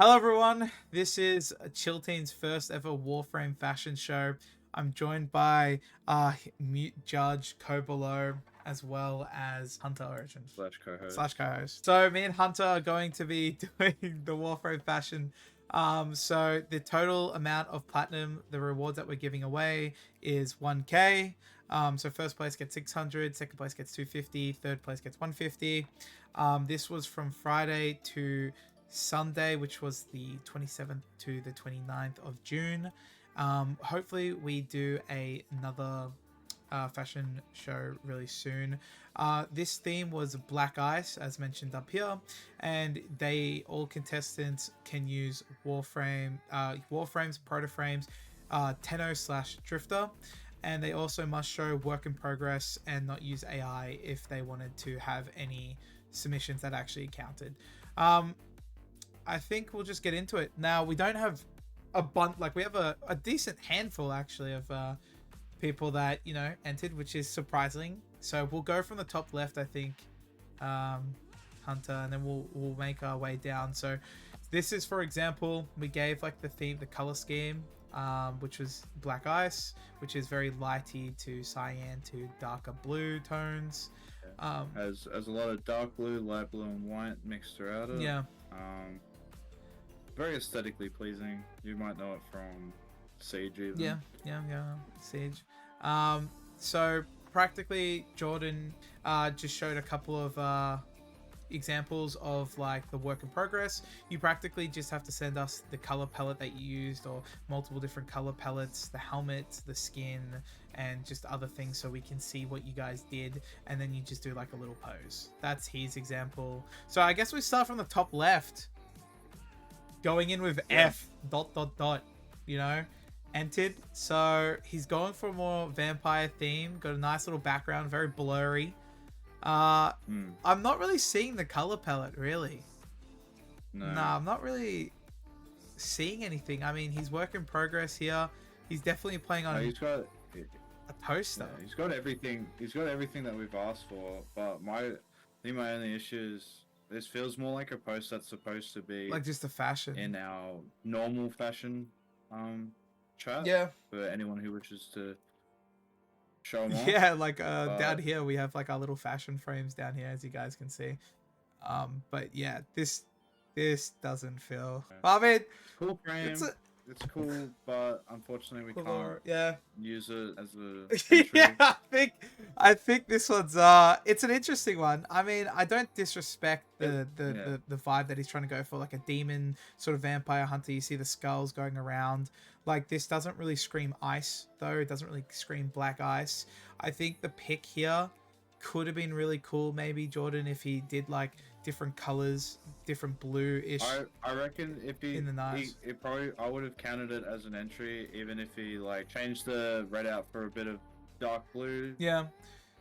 Hello everyone, this is ChillTeam's first ever Warframe fashion show. I'm joined by Mute Judge Kobolo as well as Hunter Origin Slash co-host. slash co-host. So me and Hunter are going to be doing the Warframe fashion. So the total amount of platinum, the rewards that we're giving away is 1k. So first place gets 600, second place gets 250, third place gets 150. This was from Friday to Sunday, which was the 27th to the 29th of June. Hopefully we do another fashion show really soon. This theme was Black Ice, as mentioned up here, and all contestants can use Warframes, Protoframes, Tenno/Drifter, and they also must show work in progress and not use AI if they wanted to have any submissions that actually counted. I think we'll just get into it. Now, we don't have we have a decent handful actually of people that, entered, which is surprising. So we'll go from the top left, I think, Hunter, and then we'll make our way down. So this is, for example, we gave like the theme, the color scheme, which was Black Ice, which is very lighty to cyan to darker blue tones. Has a lot of dark blue, light blue, and white mixed throughout it. Yeah. Very aesthetically pleasing. You might know it from Siege even. Yeah. Siege. So practically Jordan just showed a couple of examples of like the work in progress. You practically just have to send us the color palette that you used, or multiple different color palettes, the helmet, the skin, and just other things, so we can see what you guys did, and then you just do like a little pose. That's his example. So I guess we start from the top left, going in with F ... entered. So he's going for a more vampire theme, got a nice little background, very blurry. I'm not really seeing the color palette, really. No, I'm not really seeing anything. I mean, he's work in progress here. He's definitely playing on he's got a poster. Yeah, he's got everything. He's got everything that we've asked for. But my only issue is this feels more like a post that's supposed to be like just a fashion in our normal fashion chat. Yeah. For anyone who wishes to show them off. Yeah, like down here we have like our little fashion frames down here, as you guys can see. But yeah, this doesn't feel. I mean, cool frame. It's cool, but unfortunately we can't use it as a yeah, I think this one's it's an interesting one. I mean, I don't disrespect the vibe that he's trying to go for, like a demon sort of vampire hunter. You see the skulls going around. Like, this doesn't really scream ice though. It doesn't really scream Black Ice. I think the pick here could have been really cool, maybe, Jordan, if he did like different colors, different blue-ish. I reckon if he, in the knives. I would have counted it as an entry, even if he like changed the red out for a bit of dark blue. Yeah,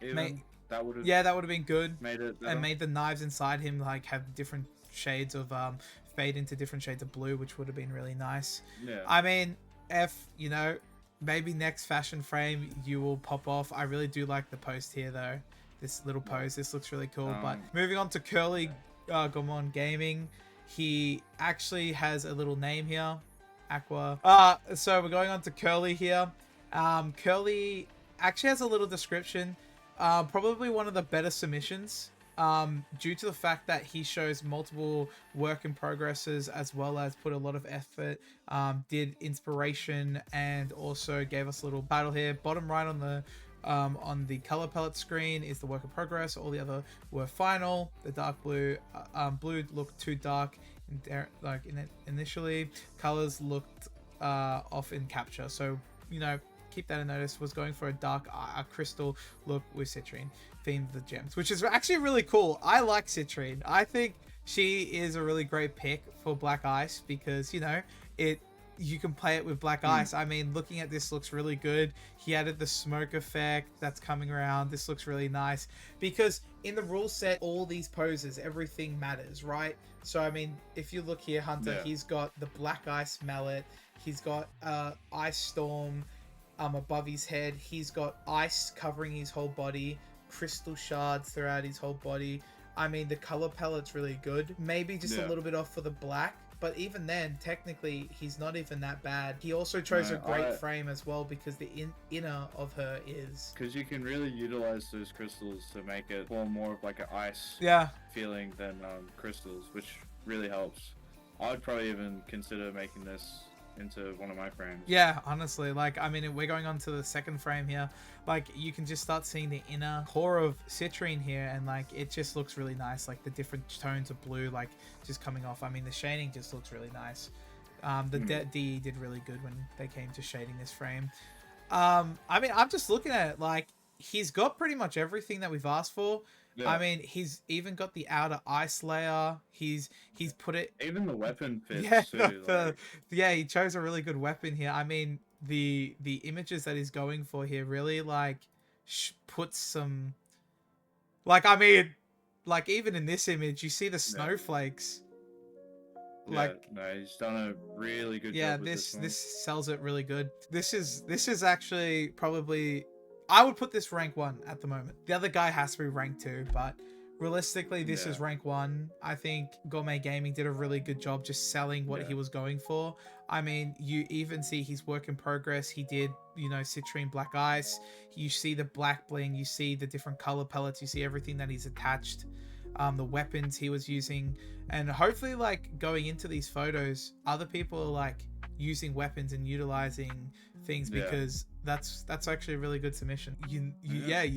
that would have. Yeah, that would have been good. Made it better. And made the knives inside him like have different shades of fade into different shades of blue, which would have been really nice. Yeah. I mean, maybe next fashion frame you will pop off. I really do like the post here though. This little pose, this looks really cool. But moving on to Curly Gomon Gaming, he actually has a little name here, Aqua. So we're going on to Curly here. Curly actually has a little description. Probably one of the better submissions, due to the fact that he shows multiple work in progresses, as well as put a lot of effort, did inspiration, and also gave us a little battle here. Bottom right on the color palette screen is the work in progress. All the other were final. The dark blue, blue looked too dark, initially. Colors looked off in capture. So keep that in notice. Was going for a dark crystal look with Citrine themed the gems, which is actually really cool. I like Citrine. I think she is a really great pick for Black Ice because you can play it with Black Ice. I mean, looking at this looks really good. He added the smoke effect that's coming around. This looks really nice because in the rule set, all these poses, everything matters, right? So, I mean, if you look here, Hunter, he's got the Black Ice mallet. He's got Ice Storm above his head. He's got ice covering his whole body, crystal shards throughout his whole body. I mean, the color palette's really good. Maybe just a little bit off for the black, but even then, technically, he's not even that bad. He also chose a great frame as well because the inner of her is... Because you can really utilize those crystals to make it form more of like an ice feeling than crystals, which really helps. I would probably even consider making this into one of my frames. Yeah, honestly, like, I mean, we're going on to the second frame here. Like, you can just start seeing the inner core of citrine here, and like, it just looks really nice. Like, the different tones of blue, like, just coming off. I mean, the shading just looks really nice. The DE did really good when they came to shading this frame. I mean, I'm just looking at it, like, he's got pretty much everything that we've asked for. Yeah. I mean, he's even got the outer ice layer. He's put it... Even the weapon fits too. Yeah, he chose a really good weapon here. I mean, the images that he's going for here really, like, puts some... Like, I mean, like, even in this image, you see the snowflakes. Yeah, like, no, he's done a really good job with this one. This sells it really good. This is actually probably... I would put this rank 1 at the moment. The other guy has to be rank 2, but realistically, this is rank 1. I think Gourmet Gaming did a really good job just selling what he was going for. I mean, you even see his work in progress. He did, you know, citrine black ice. You see the black bling. You see the different color palettes. You see everything that he's attached. The weapons he was using. And hopefully, like, going into these photos, other people are, like, using weapons and utilizing things because that's actually a really good submission. You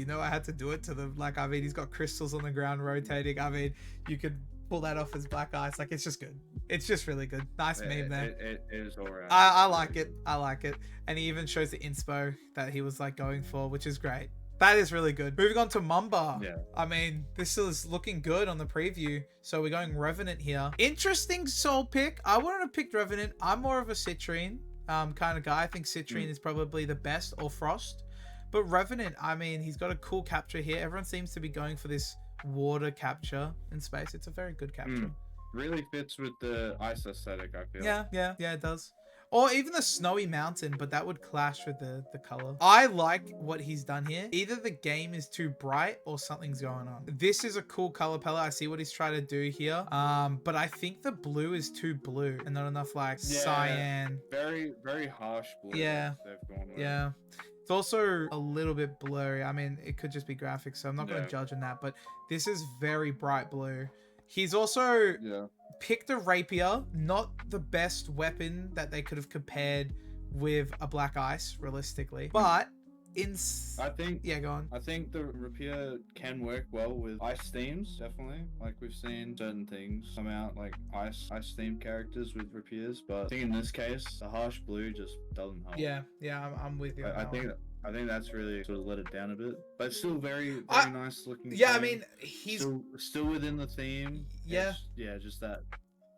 know, I had to do it to them. Like, I mean, he's got crystals on the ground rotating. I mean, you could pull that off as black ice. Like, it's just good. It's just really good. Nice meme there. It is alright. I like it. I like it. And he even shows the inspo that he was like going for, which is great. That is really good. Moving on to Mamba. Yeah. I mean, this is looking good on the preview. So we're going Revenant here. Interesting soul pick. I wouldn't have picked Revenant. I'm more of a Citrine kind of guy. I think Citrine is probably the best, or Frost. But Revenant, I mean, he's got a cool capture here. Everyone seems to be going for this water capture in space. It's a very good capture. Really fits with the ice aesthetic, I feel. Yeah, it does. Or even the snowy mountain, but that would clash with the color. I like what he's done here. Either the game is too bright or something's going on. This is a cool color palette. I see what he's trying to do here. But I think the blue is too blue and not enough like cyan. Very, very harsh blue. Yeah. They've gone with. Yeah. It's also a little bit blurry. I mean, it could just be graphics, so I'm not going to judge on that. But this is very bright blue. He's also picked a rapier, not the best weapon that they could have compared with a black ice, realistically. But I think go on. I think the rapier can work well with ice themes, definitely. Like, we've seen certain things come out like ice themed characters with rapiers, but I think in this case, the harsh blue just doesn't help. Yeah, I'm with you. I think that's really sort of let it down a bit, but it's still very nice looking. Yeah, I mean, he's still within the theme. Yeah, just that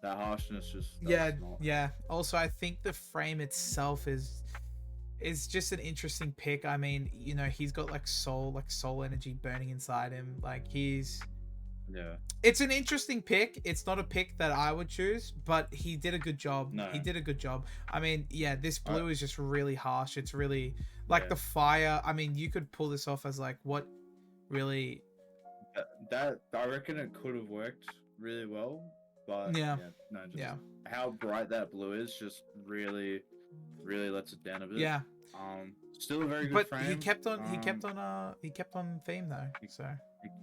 harshness just. Yeah. Also, I think the frame itself is just an interesting pick. I mean, you know, he's got like soul energy burning inside him. Like, it's an interesting pick. It's not a pick that I would choose, but he did a good job. He did a good job. I mean, this blue is just really harsh. It's really like the fire. I mean, you could pull this off as like what really. That I reckon it could have worked really well, but how bright that blue is just really lets it down a bit. Yeah. Still a very good frame. He kept on theme though. So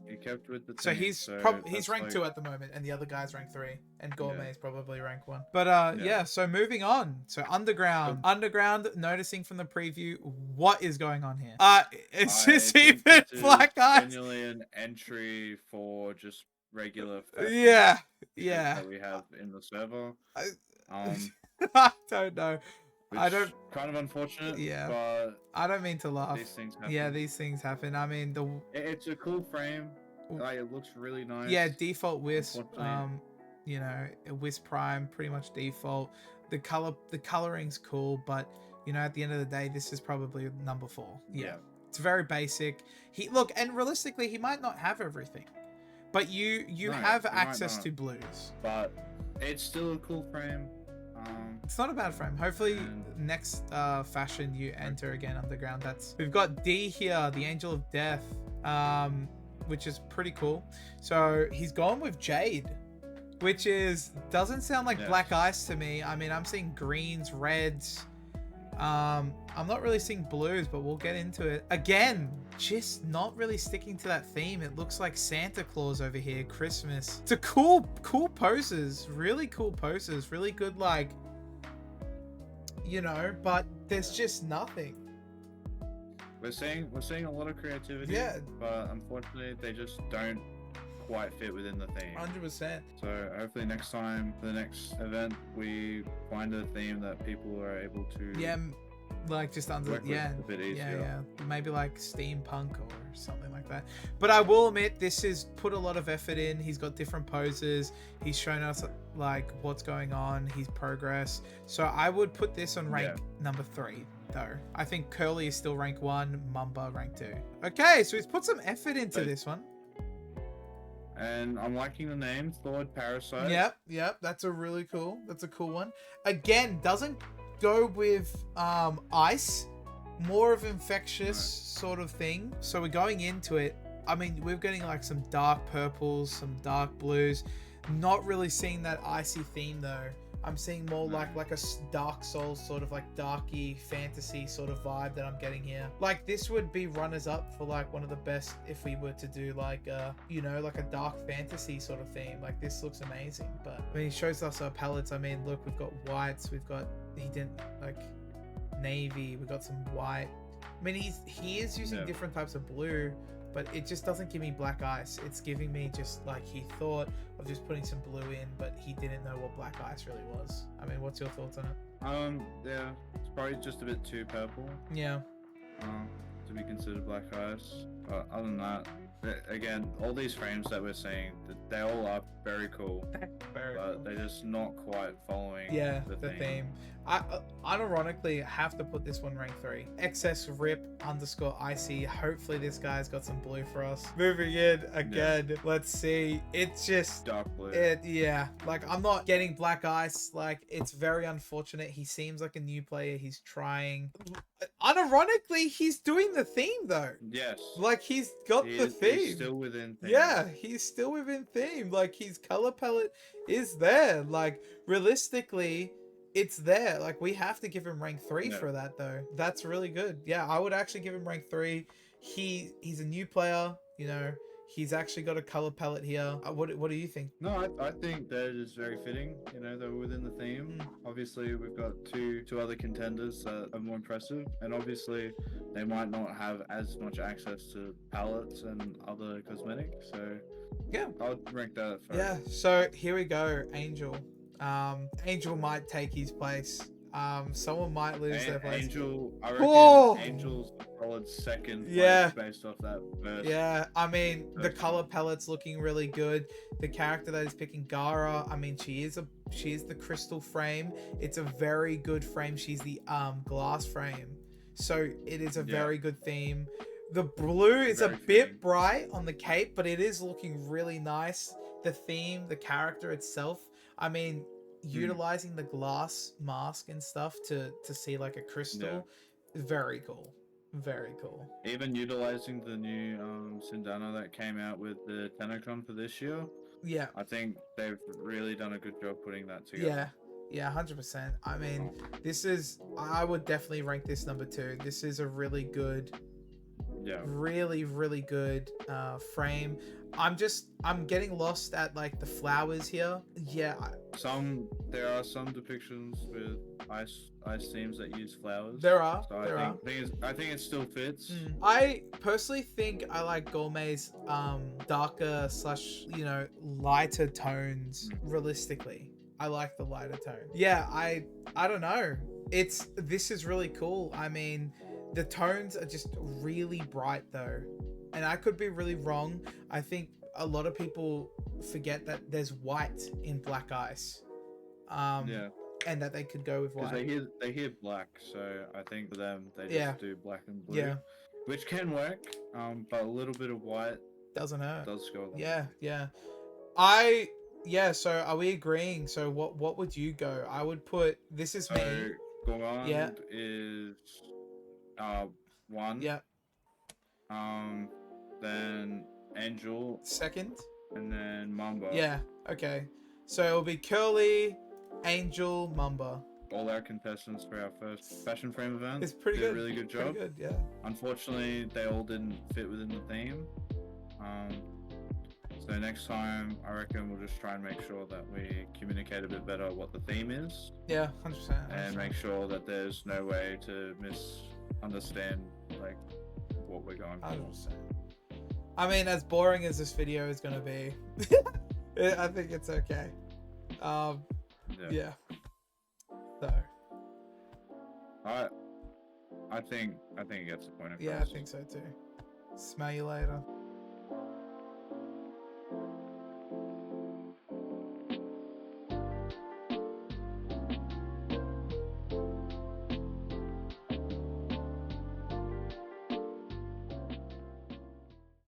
he kept with the theme. So he's rank 2 at the moment, and the other guy's rank 3, and Gourmet is probably rank 1. But so moving on. So Underground, noticing from the preview what is going on here. It's just even black eyes. Genuinely an entry for just regular. Yeah. That we have in the server. I don't know. Kind of unfortunate. But I don't mean to laugh. These things happen. Yeah, these things happen. I mean, it's a cool frame. Like, it looks really nice. Yeah, default Wisp. You know, Wisp Prime, pretty much default. The coloring's cool, but you know, at the end of the day, this is probably number 4. Yeah. It's very basic. And realistically, he might not have everything, but you have access to blues. But it's still a cool frame. It's not a bad frame. Hopefully next fashion you enter again Underground. We've got D here, the Angel of Death, which is pretty cool. So he's gone with Jade, which doesn't sound like black ice to me. I mean, I'm seeing greens, reds. I'm not really seeing blues, but we'll get into it. Again, just not really sticking to that theme. It looks like Santa Claus over here, Christmas. It's a cool poses, really cool poses, really good, like, you know, but there's just nothing. We're seeing a lot of creativity, but unfortunately they just don't quite fit within the theme. 100%. So hopefully next time, the next event, we find a theme that people are able to like just under a bit easier. Maybe like steampunk or something like that. But I will admit, this is put a lot of effort in. He's got different poses. He's shown us like what's going on, his progress. So I would put this on rank number 3. Though I think Curly is still rank 1, Mamba rank 2. Okay, so he's put some effort into this one. And I'm liking the name, Thawed Parasite. Yep, that's a really cool. That's a cool one. Again, doesn't go with ice, more of infectious sort of thing. So we're going into it. I mean, we're getting like some dark purples, some dark blues. Not really seeing that icy theme though. I'm seeing more like a Dark Souls sort of like darky fantasy sort of vibe that I'm getting here. Like this would be runners up for like one of the best if we were to do like you know, like a dark fantasy sort of theme. Like this looks amazing. But when he shows us our palettes, I mean, look, we've got whites, we've got, he didn't like navy, we've got some white. I mean, he is using different types of blue, but it just doesn't give me black ice. It's giving me just like he thought of just putting some blue in, but he didn't know what black ice really was. I mean, what's your thoughts on it? Yeah, it's probably just a bit too purple. Yeah. To be considered black ice. But other than that, again, all these frames that we're seeing, they all are very cool. But they're just not quite following the theme. I unironically have to put this one rank 3. Excess rip _ icy. Hopefully this guy's got some blue for us. Moving in again. Let's see. It's just dark blue. Like I'm not getting black ice. Like it's very unfortunate. He seems like a new player. He's trying. Unironically, he's doing the theme though. Yes. Like he's got the theme. He's still within theme. Yeah, he's still within theme. Like his color palette is there. Like realistically, it's there. Like we have to give him rank 3 for that though. That's really good. Yeah, I would actually give him rank 3. He's a new player, you know. He's actually got a color palette here. What do you think? No, I think that is very fitting. You know, they're within the theme. Obviously, we've got two other contenders that are more impressive, and obviously, they might not have as much access to palettes and other cosmetics. So, yeah, I would rank that first. Yeah. So here we go, Angel. Angel might take his place. Someone might lose their place. Angel, I reckon Angel's a solid second place based off that verse. Yeah, I mean, the color palette's looking really good. The character that is picking, Gara, I mean, she is the crystal frame. It's a very good frame. She's the glass frame. So it is a very good theme. The blue is a bit bright on the cape, but it is looking really nice. The theme, the character itself, I mean, utilizing the glass mask and stuff to see like a crystal, very cool. Very cool. Even utilizing the new Sindana that came out with the Tenacon for this year. Yeah. I think they've really done a good job putting that together. Yeah, 100%. I mean, I would definitely rank this number 2. This is a really good, really, really good frame. I'm getting lost at like the flowers here. Yeah. There are some depictions with ice themes that use flowers. There are. So I think it still fits. I personally think I like Gourmet's darker / lighter tones. Realistically, I like the lighter tone. Yeah, I don't know. This is really cool. I mean, the tones are just really bright though. And I could be really wrong. I think a lot of people forget that there's white in black ice. And that they could go with white. They hear black, so I think for them they just do black and blue. Which can work, but a little bit of white doesn't hurt. Does go along. Yeah. So are we agreeing? So what would you go? I would put, this is me. Gourmand is 1. Yeah. Then Angel second, and then Mamba. Yeah. Okay. So it'll be Curly, Angel, Mamba. All our contestants for our first FashionFrame event. It's pretty did good. A really good job. Pretty good, yeah. Unfortunately, they all didn't fit within the theme. So next time, I reckon we'll just try and make sure that we communicate a bit better what the theme is. Yeah, 100%. And make sure that there's no way to misunderstand like what we're going for. 100%. I mean, as boring as this video is gonna be, I think it's okay. Yeah. So. I think it gets the point across. Yeah, I think so too. Smell you later.